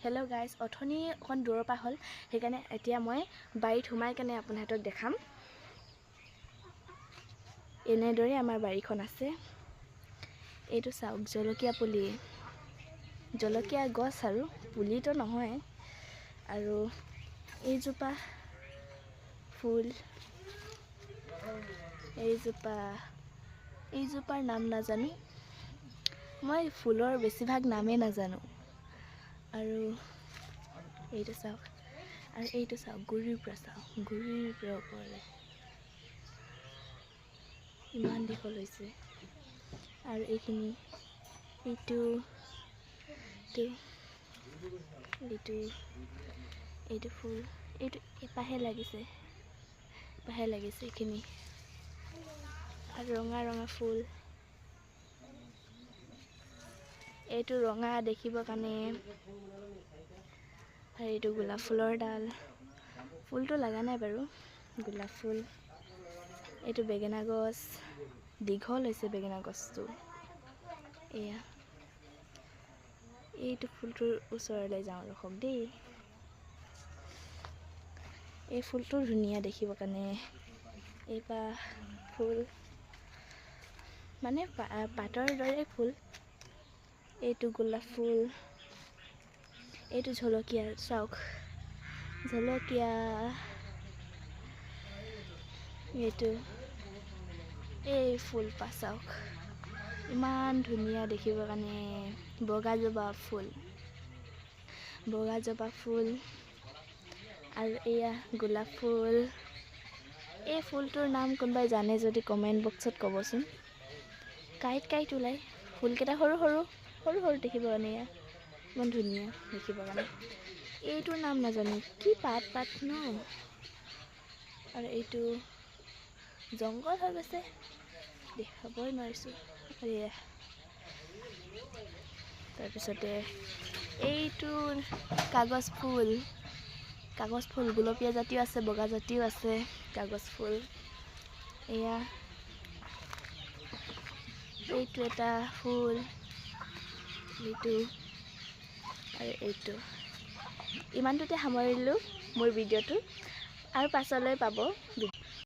Hello' guys, অথনি অকণ দূৰৰ পৰা হ'ল, সেইকাৰণে এতিয়া মই বাৰীত সোমাই কেনে আপোনাহঁতক দেখাম। এনেদৰে আমাৰ বাৰীখন আছে। এইটো চাওক, জলকীয়া পুলি, জলকীয়া গছ আৰু পুলিটো নহয়। আৰু এইজোপা ফুল, এইজোপাৰ নাম নাজানো, মই ফুলৰ বেছিভাগ নামেই নাজানো। আৰু এইটো চাওক, আৰু এইটো চাওক, গুৰিৰ পৰা চাওক, গুৰিৰ পৰা ওপৰলৈ ইমান দীঘল হৈছে। আৰু এইখিনি, এইটো ফুল, এইটো এপাহে লাগিছে, এইখিনি। আৰু ৰঙা ৰঙা ফুল, এইটো ৰঙা দেখিবৰ কাৰণে। আৰু এইটো গোলাপ ফুলৰ ডাল, ফুলটো লগা নাই বাৰু, গোলাপ ফুল। এইটো বেঙেনা গছ, দীঘল হৈছে বেঙেনা গছটো। এয়া, এইটো ফুলটোৰ ওচৰলৈ যাওঁ ৰখক দেই। এই ফুলটো ধুনীয়া দেখিবৰ কাৰণে। এইবা ফুল মানে পাতৰ দৰে ফুল। এইটো গোলাপ ফুল, এইটো জলকীয়া, চাওক জলকীয়া। এইটো এই ফুলপাহ চাওক, ইমান ধুনীয়া দেখিবৰ কাৰণে। বগা জবা ফুল, আৰু এয়া গোলাপ ফুল। এই ফুলটোৰ নাম কোনোবাই জানে যদি কমেণ্ট বক্সত ক'বচোন। কাঁইট ওলাই, ফুলকেইটা সৰু সৰু দেখিবৰ কাৰণে। এয়া ইমান ধুনীয়া দেখিবৰ কাৰণে। এইটোৰ নাম নাজানো, কি পাত ন। আৰু এইটো জংঘল হৈ গৈছে, দেখাবই নোৱাৰিছোঁ। এয়া, তাৰপিছতে এইটো কাগজ ফুল, গোলপীয়া জাতীয় আছে, বগা জাতীয় আছে কাগজ ফুল। এয়া, এইটো এটা ফুল, এইটো আৰু এইটো। ইমানটোতে সামৰিলোঁ মোৰ ভিডিঅ'টো, আৰু পাছলৈ পাব।